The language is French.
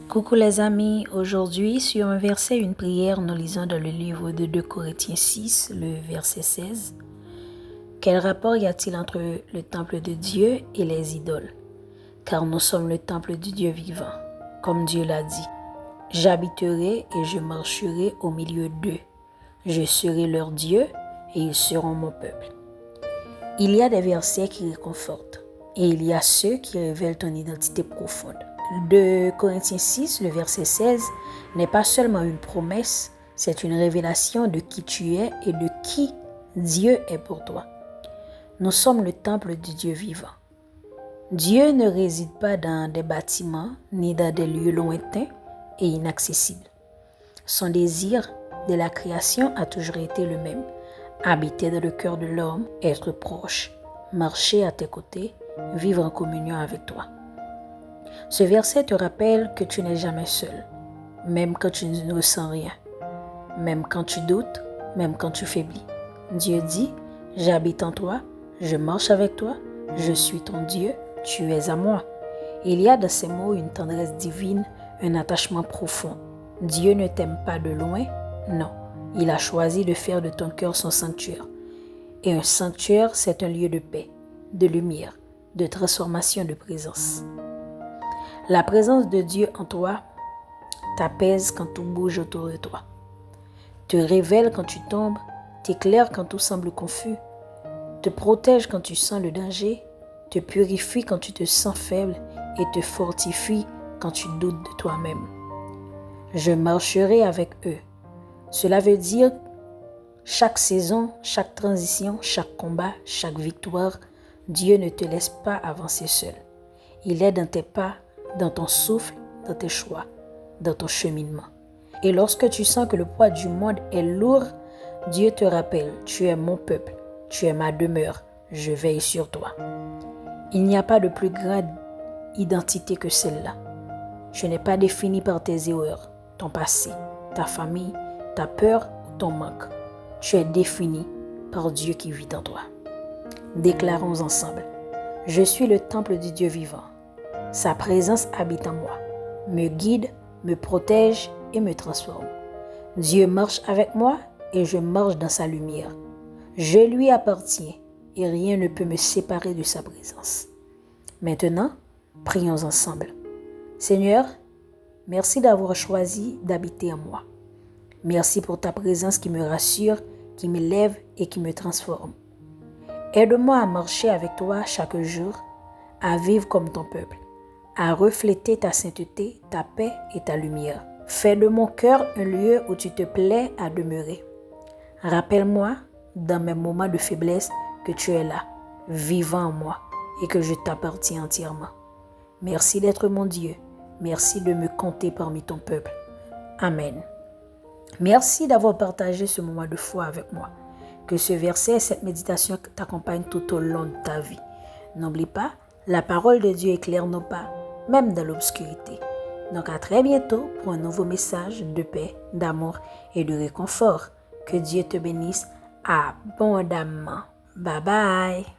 Coucou les amis, aujourd'hui sur un verset, une prière, nous lisons dans le livre de 2 Corinthiens 6, le verset 16. Quel rapport y a-t-il entre le temple de Dieu et les idoles? Car nous sommes le temple du Dieu vivant, comme Dieu l'a dit. J'habiterai et je marcherai au milieu d'eux. Je serai leur Dieu et ils seront mon peuple. Il y a des versets qui réconfortent et il y a ceux qui révèlent ton identité profonde. 2 Corinthiens 6, le verset 16, n'est pas seulement une promesse, c'est une révélation de qui tu es et de qui Dieu est pour toi. Nous sommes le temple du Dieu vivant. Dieu ne réside pas dans des bâtiments ni dans des lieux lointains et inaccessibles. Son désir de la création a toujours été le même. Habiter dans le cœur de l'homme, être proche, marcher à tes côtés, vivre en communion avec toi. Ce verset te rappelle que tu n'es jamais seul, même quand tu ne ressens rien, même quand tu doutes, même quand tu faiblis. Dieu dit, j'habite en toi, je marche avec toi, je suis ton Dieu, tu es à moi. Il y a dans ces mots une tendresse divine, un attachement profond. Dieu ne t'aime pas de loin, non. Il a choisi de faire de ton cœur son sanctuaire. Et un sanctuaire, c'est un lieu de paix, de lumière, de transformation, de présence. La présence de Dieu en toi t'apaise quand tout bouge autour de toi, te révèle quand tu tombes, t'éclaire quand tout semble confus, te protège quand tu sens le danger, te purifie quand tu te sens faible et te fortifie quand tu doutes de toi-même. Je marcherai avec eux. Cela veut dire chaque saison, chaque transition, chaque combat, chaque victoire, Dieu ne te laisse pas avancer seul. Il est dans tes pas, dans ton souffle, dans tes choix, dans ton cheminement. Et lorsque tu sens que le poids du monde est lourd, Dieu te rappelle, tu es mon peuple, tu es ma demeure, je veille sur toi. Il n'y a pas de plus grande identité que celle-là. Tu n'es pas défini par tes erreurs, ton passé, ta famille, ta peur ou ton manque. Tu es défini par Dieu qui vit en toi. Déclarons ensemble, je suis le temple du Dieu vivant. Sa présence habite en moi, me guide, me protège et me transforme. Dieu marche avec moi et je marche dans sa lumière. Je lui appartiens et rien ne peut me séparer de sa présence. Maintenant, prions ensemble. Seigneur, merci d'avoir choisi d'habiter en moi. Merci pour ta présence qui me rassure, qui m'élève et qui me transforme. Aide-moi à marcher avec toi chaque jour, à vivre comme ton peuple, à refléter ta sainteté, ta paix et ta lumière. Fais de mon cœur un lieu où tu te plais à demeurer. Rappelle-moi, dans mes moments de faiblesse, que tu es là, vivant en moi, et que je t'appartiens entièrement. Merci d'être mon Dieu. Merci de me compter parmi ton peuple. Amen. Merci d'avoir partagé ce moment de foi avec moi. Que ce verset et cette méditation t'accompagnent tout au long de ta vie. N'oublie pas, la parole de Dieu éclaire nos pas, même dans l'obscurité. Donc à très bientôt pour un nouveau message de paix, d'amour et de réconfort. Que Dieu te bénisse abondamment. Bye bye.